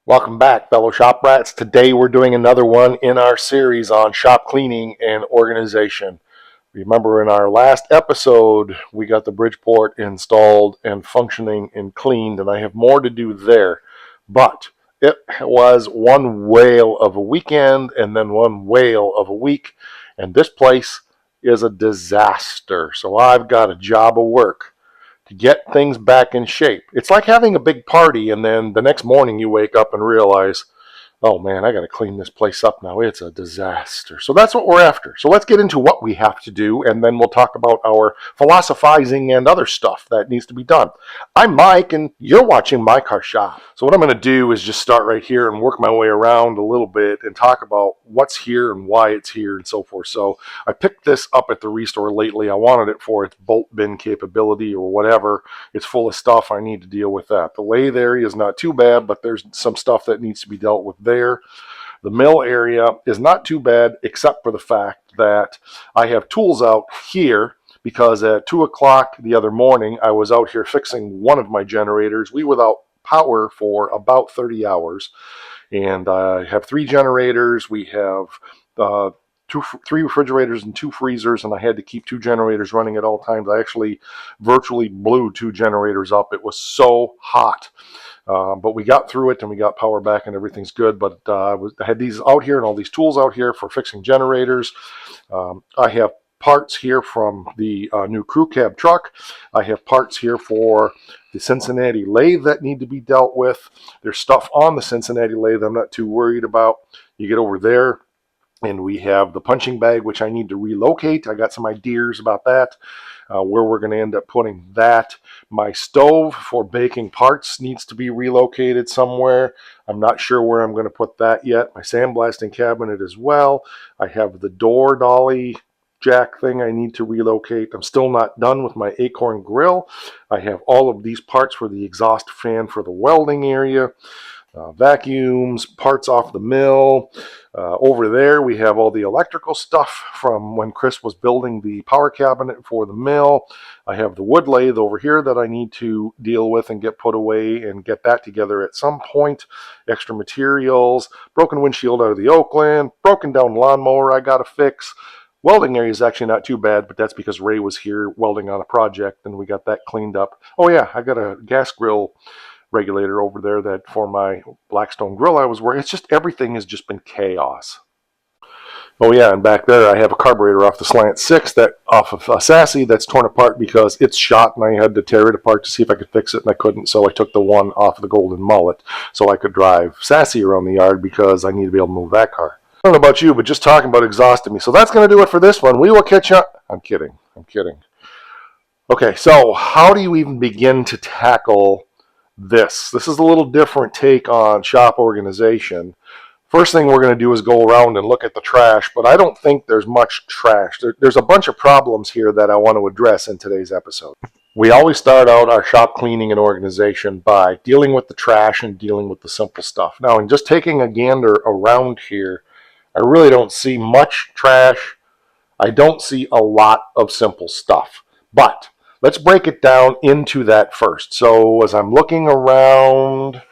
Welcome back, fellow shop rats. Today we're doing another one in our series on shop cleaning and organization. Remember in our last episode, we got the Bridgeport installed and functioning and cleaned, and I have more to do there. But it was one whale of a weekend and then one whale of a week, and this place is a disaster. So I've got a job of work to get things back in shape. It's like having a big party and then the next morning you wake up and realize, oh man, I got to clean this place up now. It's a disaster. So that's what we're after. So let's get into what we have to do, and then we'll talk about our philosophizing and other stuff that needs to be done. I'm Mike, and you're watching My Car Shop. So what I'm going to do is just start right here and work my way around a little bit and talk about what's here and why it's here and so forth. So I picked this up at the restore lately. I wanted it for its bolt bin capability or whatever. It's full of stuff. I need to deal with that. The lathe area is not too bad, but there's some stuff that needs to be dealt with there. The mill area is not too bad, except for the fact that I have tools out here because at 2 o'clock the other morning, I was out here fixing one of my generators. We were without power for about 30 hours. And I have 3 generators. We have three refrigerators and 2 freezers, and I had to keep 2 generators running at all times. I actually virtually blew 2 generators up. It was so hot. But we got through it and we got power back and everything's good. But I had these out here and all these tools out here for fixing generators. I have parts here from the new crew cab truck. I have parts here for the Cincinnati lathe that need to be dealt with. There's stuff on the Cincinnati lathe I'm not too worried about. You get over there, and we have the punching bag, which I need to relocate. I got some ideas about that, where we're going to end up putting that. My stove for baking parts needs to be relocated somewhere. I'm not sure where I'm going to put that yet. My sandblasting cabinet as well. I have the door dolly jack thing I need to relocate. I'm still not done with my Acorn grill. I have all of these parts for the exhaust fan for the welding area. Vacuums, parts off the mill. Over there we have all the electrical stuff from when Chris was building the power cabinet for the mill. I have the wood lathe over here that I need to deal with and get put away and get that together at some point. Extra materials, broken windshield out of the Oakland, broken down lawnmower I gotta fix. Welding area is actually not too bad, but that's because Ray was here welding on a project and we got that cleaned up. Oh yeah, I got a gas grill regulator over there that for my Blackstone grill I was wearing. It's just everything has just been chaos. Oh yeah, and back there I have a carburetor off the Slant 6 that off of a Sassy that's torn apart because it's shot and I had to tear it apart to see if I could fix it and I couldn't, so I took the one off of the Golden Mullet so I could drive Sassy around the yard because I need to be able to move that car. I don't know about you, but just talking about exhausted me. So that's going to do it for this one. We will catch up. I'm kidding. Okay, so how do you even begin to tackle this? This is a little different take on shop organization. First thing we're going to do is go around and look at the trash, but I don't think there's much trash. There's a bunch of problems here that I want to address in today's episode. We always start out our shop cleaning and organization by dealing with the trash and dealing with the simple stuff. Now, in just taking a gander around here, I really don't see much trash. I don't see a lot of simple stuff. But let's break it down into that first. So as I'm looking around,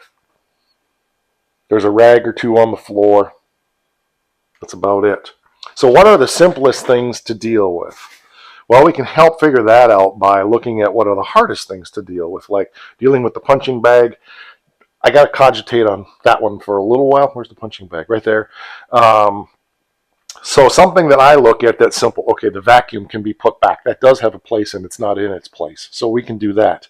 there's a rag or 2 on the floor. That's about it. So what are the simplest things to deal with? Well, we can help figure that out by looking at what are the hardest things to deal with, like dealing with the punching bag. I got to cogitate on that one for a little while. Where's the punching bag? Right there. So something that I look at that's simple. Okay, the vacuum can be put back. That does have a place and it's not in its place. So we can do that.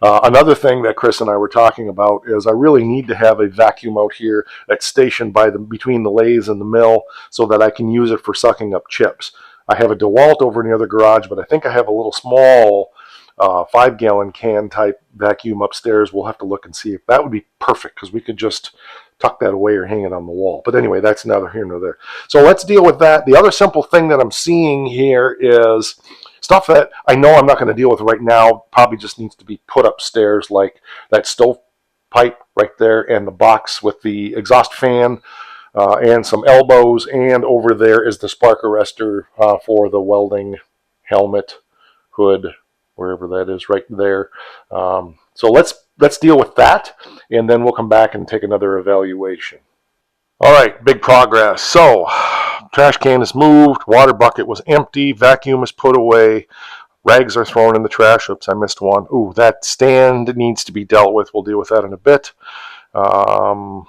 Another thing that Chris and I were talking about is I really need to have a vacuum out here that's stationed between the lathes and the mill so that I can use it for sucking up chips. I have a DeWalt over in the other garage, but I think I have a little small 5-gallon can type vacuum upstairs. We'll have to look and see if that would be perfect because we could just tuck that away or hang it on the wall. But anyway, that's neither here nor there. So let's deal with that. The other simple thing that I'm seeing here is stuff that I know I'm not going to deal with right now. Probably just needs to be put upstairs, like that stove pipe right there and the box with the exhaust fan and some elbows. And over there is the spark arrestor for the welding helmet, hood, wherever that is right there. So let's let's deal with that, and then we'll come back and take another evaluation. All right, big progress. So, trash can is moved, water bucket was empty, vacuum is put away, rags are thrown in the trash. Oops, I missed one. Ooh, that stand needs to be dealt with. We'll deal with that in a bit. Um,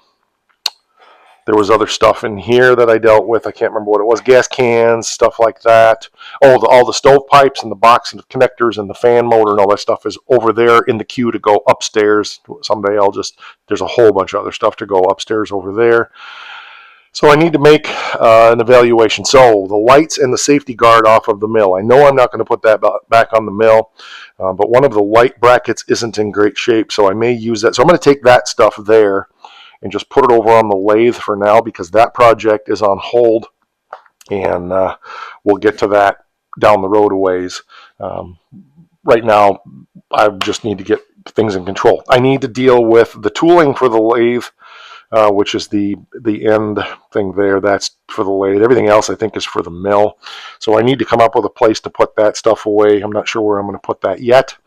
There was other stuff in here that I dealt with. I can't remember what it was. Gas cans, stuff like that. Oh, all the stovepipes and the box and the connectors and the fan motor and all that stuff is over there in the queue to go upstairs. Someday there's a whole bunch of other stuff to go upstairs over there. So I need to make an evaluation. So the lights and the safety guard off of the mill. I know I'm not going to put that back on the mill, but one of the light brackets isn't in great shape, so I may use that. So I'm going to take that stuff there and just put it over on the lathe for now because that project is on hold, and we'll get to that down the road a ways. Right now, I just need to get things in control. I need to deal with the tooling for the lathe, which is the end thing there. That's for the lathe. Everything else I think is for the mill. So I need to come up with a place to put that stuff away. I'm not sure where I'm going to put that yet.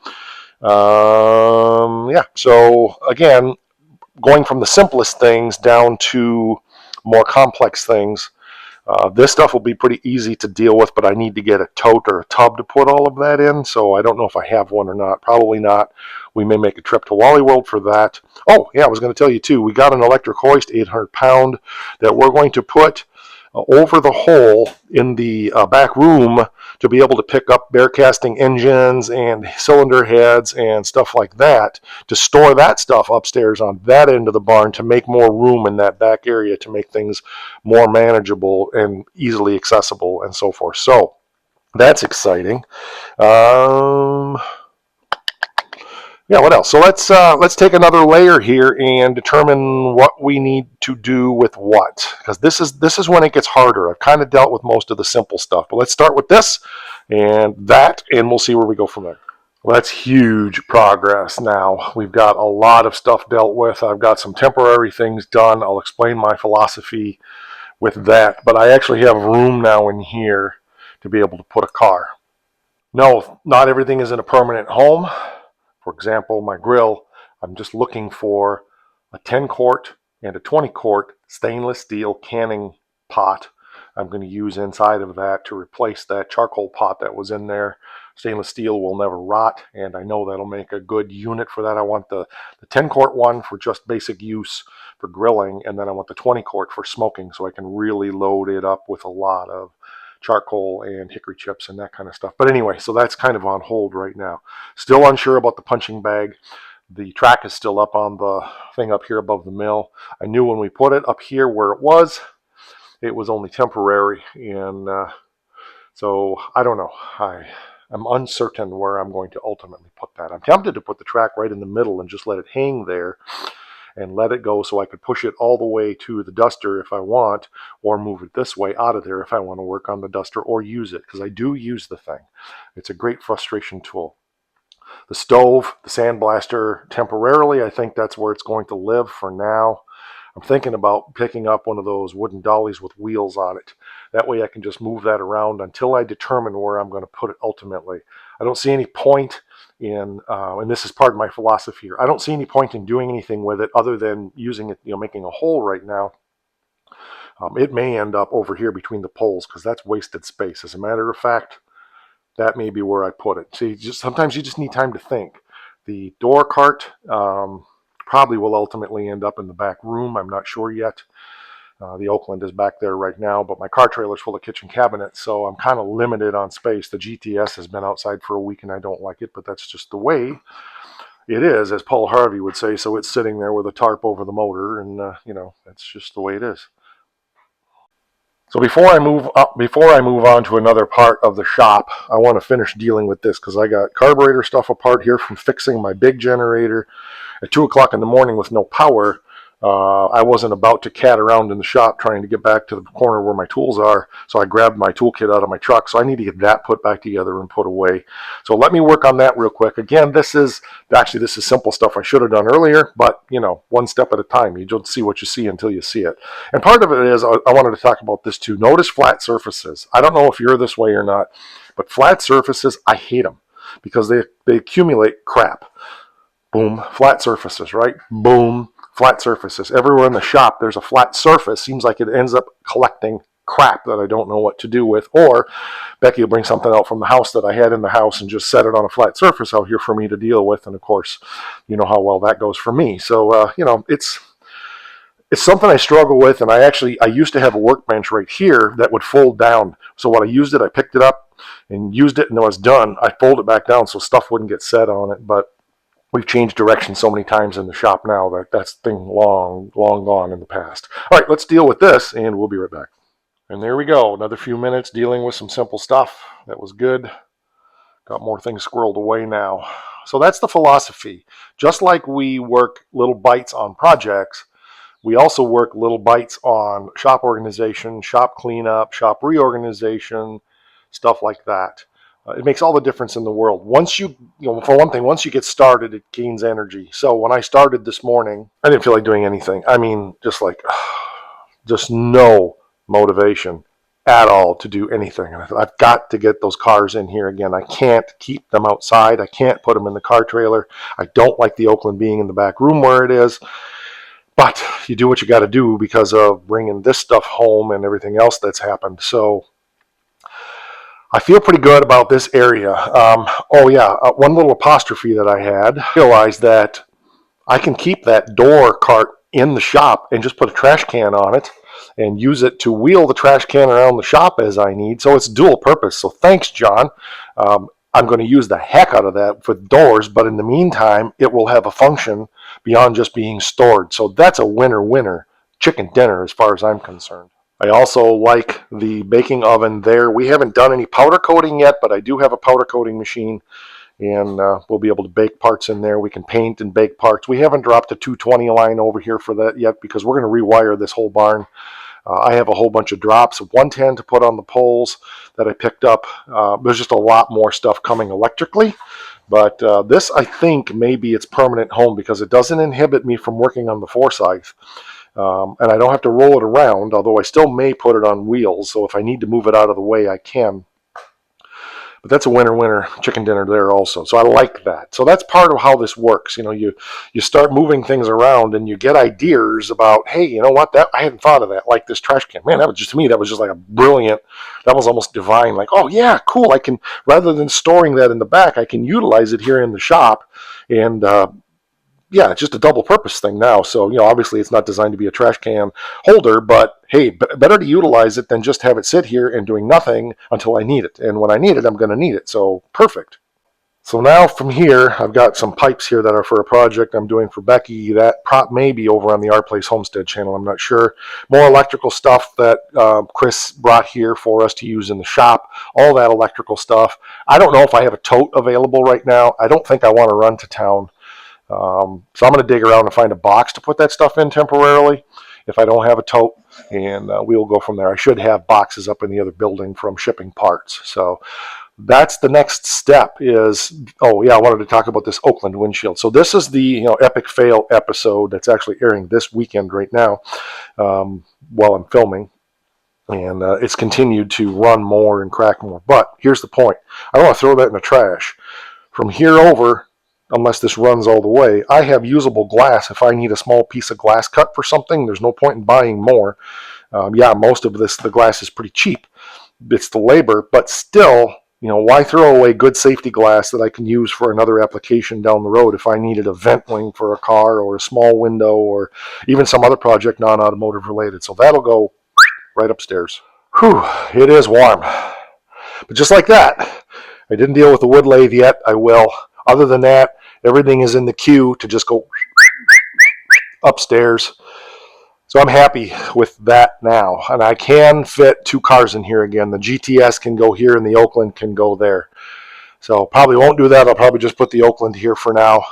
Yeah, so again, going from the simplest things down to more complex things. This stuff will be pretty easy to deal with, but I need to get a tote or a tub to put all of that in, so I don't know if I have one or not. Probably not. We may make a trip to Wally World for that. Oh, yeah, I was going to tell you, too. We got an electric hoist, 800-pound, that we're going to put over the hole in the back room to be able to pick up bare casting engines and cylinder heads and stuff like that, to store that stuff upstairs on that end of the barn to make more room in that back area to make things more manageable and easily accessible and so forth. So that's exciting. Yeah, what else? So let's take another layer here and determine what we need to do with what, because this is when it gets harder. I've kind of dealt with most of the simple stuff, but let's start with this and that, and we'll see where we go from there. Well, that's huge progress now. We've got a lot of stuff dealt with. I've got some temporary things done. I'll explain my philosophy with that, but I actually have room now in here to be able to put a car. No, not everything is in a permanent home. For example, my grill, I'm just looking for a 10 quart and a 20 quart stainless steel canning pot. I'm going to use inside of that to replace that charcoal pot that was in there. Stainless steel will never rot, and I know that'll make a good unit for that. I want the 10 quart one for just basic use for grilling, and then I want the 20 quart for smoking, so I can really load it up with a lot of charcoal and hickory chips and that kind of stuff. But anyway, so that's kind of on hold right now. Still unsure about the punching bag. The track is still up on the thing up here above the mill. I knew when we put it up here where it was only temporary, and so I don't know. I'm uncertain where I'm going to ultimately put that. I'm tempted to put the track right in the middle and just let it hang there and let it go so I could push it all the way to the duster if I want, or move it this way out of there if I want to work on the duster or use it, because I do use the thing. It's a great frustration tool. The stove, the sandblaster, temporarily, I think that's where it's going to live for now. I'm thinking about picking up one of those wooden dollies with wheels on it. That way I can just move that around until I determine where I'm going to put it ultimately. I don't see any point in, and this is part of my philosophy here, I don't see any point in doing anything with it other than using it, making a hole right now. It may end up over here between the poles because that's wasted space. As a matter of fact, that may be where I put it. See, sometimes you just need time to think. The door cart probably will ultimately end up in the back room. I'm not sure yet. The Oakland is back there right now, but my car trailer is full of kitchen cabinets, so I'm kind of limited on space. The GTS has been outside for a week, and I don't like it, but that's just the way it is, as Paul Harvey would say. So it's sitting there with a tarp over the motor, and that's just the way it is. So before I move on to another part of the shop, I want to finish dealing with this because I got carburetor stuff apart here from fixing my big generator at 2 o'clock in the morning with no power. I wasn't about to cat around in the shop trying to get back to the corner where my tools are, so I grabbed my toolkit out of my truck. So I need to get that put back together and put away. So let me work on that real quick. Again, this is simple stuff I should have done earlier, but one step at a time. You don't see what you see until you see it. And part of it is, I wanted to talk about this too. Notice flat surfaces. I don't know if you're this way or not, but flat surfaces, I hate them because they accumulate crap. Boom, flat surfaces, right? Boom, flat surfaces. Everywhere in the shop, there's a flat surface. Seems like it ends up collecting crap that I don't know what to do with. Or Becky will bring something out from the house that I had in the house and just set it on a flat surface out here for me to deal with. And of course, you know how well that goes for me. So, it's something I struggle with, and I used to have a workbench right here that would fold down. So when I used it, I picked it up and used it, and when I was done, I fold it back down so stuff wouldn't get set on it. But we've changed direction so many times in the shop now that that's thing long gone in the past. All right, let's deal with this, and we'll be right back. And there we go, another few minutes dealing with some simple stuff. That was good. Got more things squirreled away now. So that's the philosophy. Just like we work little bites on projects, we also work little bites on shop organization, shop cleanup, shop reorganization, stuff like that. It makes all the difference in the world. Once for one thing, once you get started, it gains energy. So when I started this morning, I didn't feel like doing anything. I mean, just no motivation at all to do anything. And I've got to get those cars in here again. I can't keep them outside. I can't put them in the car trailer. I don't like the Oakland being in the back room where it is. But you do what you got to do because of bringing this stuff home and everything else that's happened. So I feel pretty good about this area. One little apostrophe that I had, realized that I can keep that door cart in the shop and just put a trash can on it and use it to wheel the trash can around the shop as I need. So it's dual purpose. So thanks, John. I'm going to use the heck out of that for doors, but in the meantime, it will have a function beyond just being stored. So that's a winner chicken dinner as far as I'm concerned. I also like the baking oven there. We haven't done any powder coating yet, but I do have a powder coating machine, and we'll be able to bake parts in there. We can paint and bake parts. We haven't dropped a 220 line over here for that yet because we're going to rewire this whole barn. I have a whole bunch of drops of 110 to put on the poles that I picked up. There's just a lot more stuff coming electrically. But this, I think, may be its permanent home because it doesn't inhibit me from working on the Forsyth. And I don't have to roll it around, although I still may put it on wheels. So if I need to move it out of the way, I can. But that's a winner chicken dinner there also. So I like that. So that's part of how this works. You start moving things around and you get ideas about, hey, you know what? That I hadn't thought of that. Like this trash can. Man, that was just like a brilliant, that was almost divine. Like, oh yeah, cool. I can, rather than storing that in the back, I can utilize it here in the shop. And it's just a double purpose thing now. So, obviously it's not designed to be a trash can holder, but hey, better to utilize it than just have it sit here and doing nothing until I need it. And when I need it, I'm going to need it. So perfect. So now from here, I've got some pipes here that are for a project I'm doing for Becky. That prop may be over on the Our Place Homestead channel. I'm not sure. More electrical stuff that Chris brought here for us to use in the shop. All that electrical stuff. I don't know if I have a tote available right now. I don't think I want to run to town. So I'm going to dig around and find a box to put that stuff in temporarily if I don't have a tote, and we'll go from there. I should have boxes up in the other building from shipping parts. So that's the next step is, I wanted to talk about this Oakland windshield. So this is the epic fail episode that's actually airing this weekend right now while I'm filming. And it's continued to run more and crack more. But here's the point. I don't want to throw that in the trash. From here over, unless this runs all the way, I have usable glass. If I need a small piece of glass cut for something, there's no point in buying more. Most of the glass is pretty cheap. It's the labor, but still, why throw away good safety glass that I can use for another application down the road if I needed a vent wing for a car or a small window or even some other project non-automotive related. So that'll go right upstairs. Whew, it is warm. But just like that, I didn't deal with the wood lathe yet. I will. Other than that, everything is in the queue to just go upstairs. So I'm happy with that now. And I can fit 2 cars in here again. The GTS can go here and the Oakland can go there. So probably won't do that. I'll probably just put the Oakland here for now.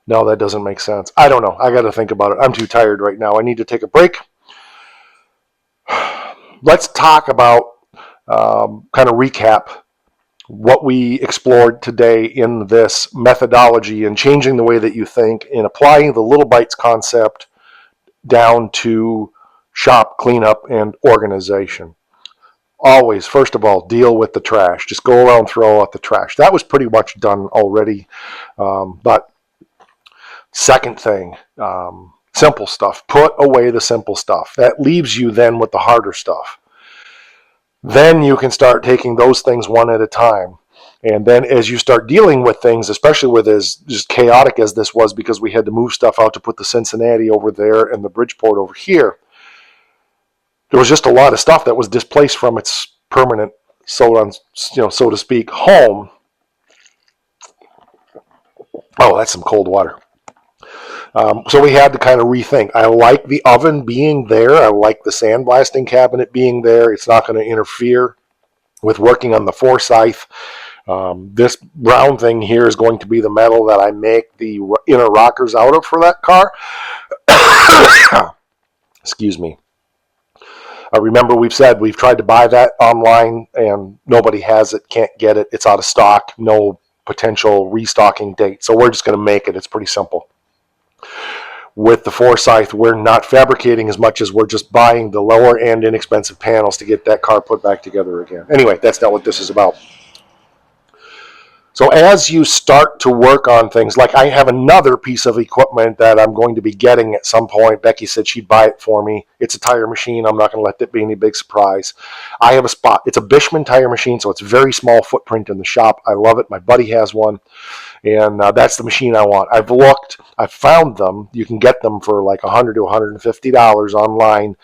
No, that doesn't make sense. I don't know. I got to think about it. I'm too tired right now. I need to take a break. Let's talk about, kind of recap what we explored today in this methodology and changing the way that you think and applying the little bites concept down to shop cleanup and organization. always, first of all, deal with the trash. Just go around, throw out the trash. That was pretty much done already. But second thing, simple stuff. Put away the simple stuff. That leaves you then with the harder stuff. Then you can start taking those things one at a time. And then as you start dealing with things, especially with as just chaotic as this was because we had to move stuff out to put the Cincinnati over there and the Bridgeport over here, there was just a lot of stuff that was displaced from its permanent, so to speak, home. Oh, that's some cold water. So we had to kind of rethink. I like the oven being there. I like the sandblasting cabinet being there. It's not going to interfere with working on the Forsyth. This brown thing here is going to be the metal that I make the inner rockers out of for that car. Excuse me. Remember, we've said we've tried to buy that online and nobody has it, can't get it. It's out of stock, no potential restocking date. So we're just going to make it. It's pretty simple. With the Forsyth, we're not fabricating as much as we're just buying the lower end inexpensive panels to get that car put back together again. Anyway, that's not what this is about. So as you start to work on things, like I have another piece of equipment that I'm going to be getting at some point. Becky said she'd buy it for me. It's a tire machine. I'm not going to let that be any big surprise. I have a spot. It's a Bishman tire machine, so it's a very small footprint in the shop. I love it. My buddy has one, and that's the machine I want. I've looked. I've found them. You can get them for like $100 to $150 online.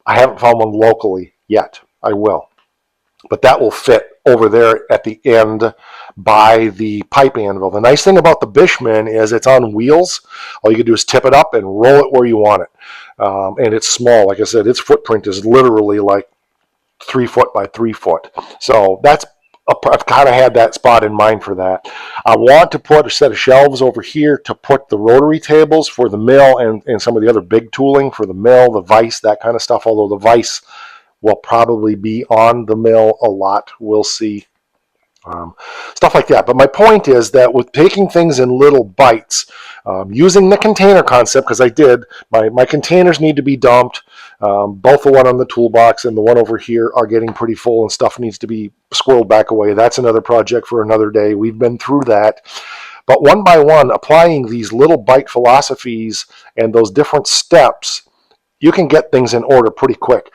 I haven't found one locally yet. I will. But that will fit over there at the end by the pipe anvil. The nice thing about the Bishman is it's on wheels. All you can do is tip it up and roll it where you want it. And it's small. Like I said, its footprint is literally like 3 foot by 3 foot. So I've kind of had that spot in mind for that. I want to put a set of shelves over here to put the rotary tables for the mill and some of the other big tooling for the mill, the vise, that kind of stuff. Although the vise will probably be on the mill a lot. We'll see. Stuff like that. But my point is that with taking things in little bites, using the container concept, because I did, my containers need to be dumped. Both the one on the toolbox and the one over here are getting pretty full and stuff needs to be squirreled back away. That's another project for another day. We've been through that. But one by one, applying these little bite philosophies and those different steps, you can get things in order pretty quick.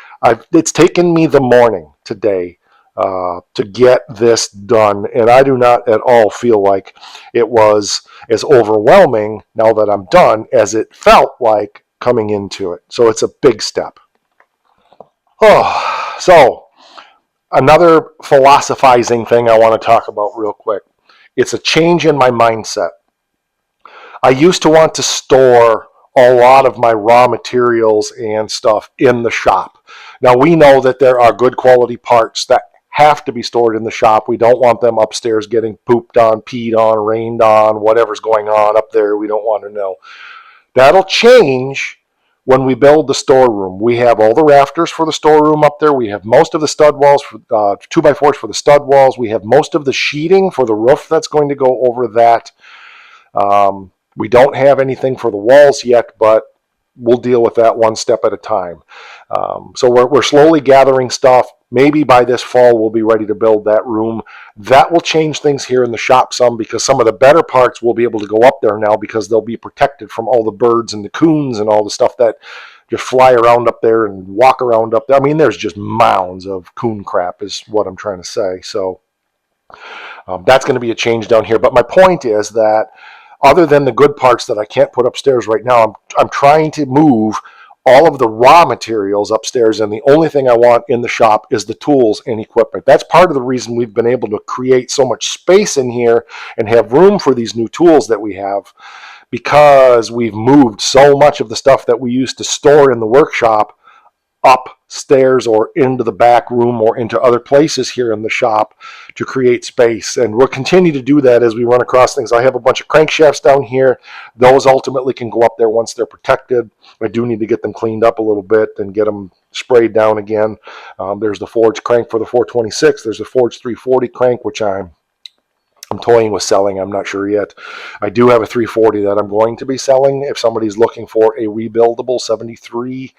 It's taken me the morning today to get this done, and I do not at all feel like it was as overwhelming now that I'm done as it felt like coming into it. So it's a big step. Oh, so another philosophizing thing I want to talk about real quick. It's a change in my mindset. I used to want to store a lot of my raw materials and stuff in the shop. Now we know that there are good quality parts that have to be stored in the shop. We don't want them upstairs getting pooped on, peed on, rained on, whatever's going on up there. We don't want to know. That'll change when we build the storeroom. We have all the rafters for the storeroom up there. We have most of the stud walls, 2x4s for the stud walls. We have most of the sheeting for the roof that's going to go over that. We don't have anything for the walls yet, but we'll deal with that one step at a time. So we're slowly gathering stuff. Maybe by this fall, we'll be ready to build that room. That will change things here in the shop some because some of the better parts will be able to go up there now because they'll be protected from all the birds and the coons and all the stuff that just fly around up there and walk around up there. I mean, there's just mounds of coon crap is what I'm trying to say. So that's going to be a change down here. But my point is that other than the good parts that I can't put upstairs right now, I'm trying to move all of the raw materials upstairs, and the only thing I want in the shop is the tools and equipment. That's part of the reason we've been able to create so much space in here and have room for these new tools that we have, because we've moved so much of the stuff that we used to store in the workshop upstairs or into the back room or into other places here in the shop to create space. And we'll continue to do that as we run across things. I have a bunch of crankshafts down here. Those ultimately can go up there once they're protected. I do need to get them cleaned up a little bit and get them sprayed down again. There's the forged crank for the 426. There's a forged 340 crank, which I'm toying with selling. I'm not sure yet. I do have a 340 that I'm going to be selling if somebody's looking for a rebuildable 73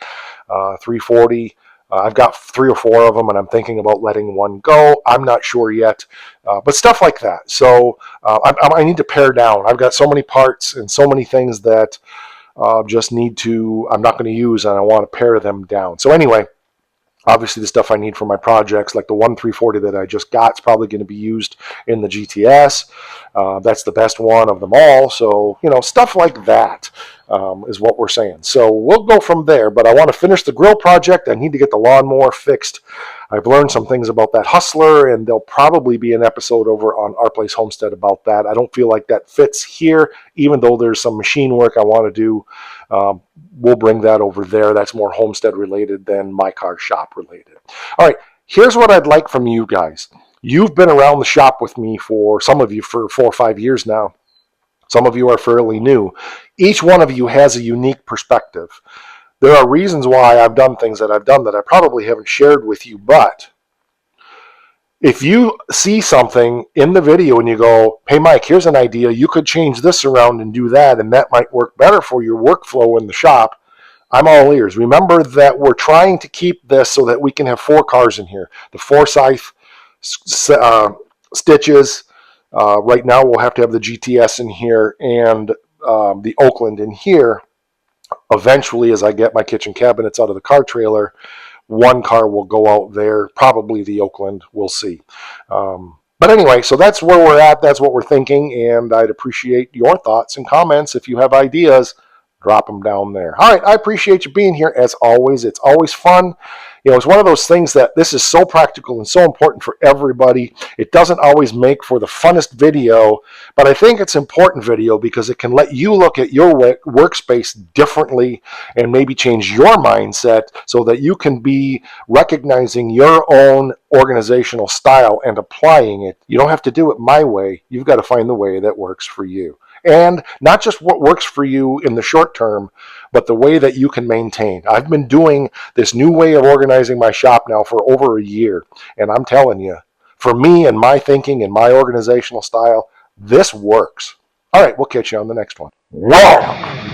340. I've got 3 or 4 of them, and I'm thinking about letting one go. I'm not sure yet, but stuff like that. So I need to pare down. I've got so many parts and so many things that just need to, I'm not going to use, and I want to pare them down. So anyway, obviously the stuff I need for my projects, like the 1340 that I just got, is probably going to be used in the GTS. That's the best one of them all. So, stuff like that is what we're saying. So we'll go from there, but I want to finish the grill project. I need to get the lawnmower fixed. I've learned some things about that Hustler, and there'll probably be an episode over on Our Place Homestead about that. I don't feel like that fits here, even though there's some machine work I want to do. We'll bring that over there. That's more homestead related than my car shop related. All right, here's what I'd like from you guys. You've been around the shop with me for, some of you, for 4 or 5 years now. Some of you are fairly new. Each one of you has a unique perspective. There are reasons why I've done things that I've done that I probably haven't shared with you, but if you see something in the video and you go, hey, Mike, here's an idea. You could change this around and do that, and that might work better for your workflow in the shop. I'm all ears. Remember that we're trying to keep this so that we can have 4 cars in here. The Forsyth stitches. Right now we'll have to have the GTS in here and the Oakland in here. Eventually, as I get my kitchen cabinets out of the car trailer, 1 car will go out there, probably the Oakland, we'll see. But anyway, so that's where we're at, that's what we're thinking, and I'd appreciate your thoughts and comments. If you have ideas, drop them down there. All right, I appreciate you being here as always. It's always fun. It's one of those things that this is so practical and so important for everybody. It doesn't always make for the funnest video, but I think it's important video because it can let you look at your workspace differently and maybe change your mindset so that you can be recognizing your own organizational style and applying it. You don't have to do it my way. You've got to find the way that works for you. And not just what works for you in the short term, but the way that you can maintain. I've been doing this new way of organizing my shop now for over a year, and I'm telling you, for me and my thinking and my organizational style, this works. All right, we'll catch you on the next one. Wow!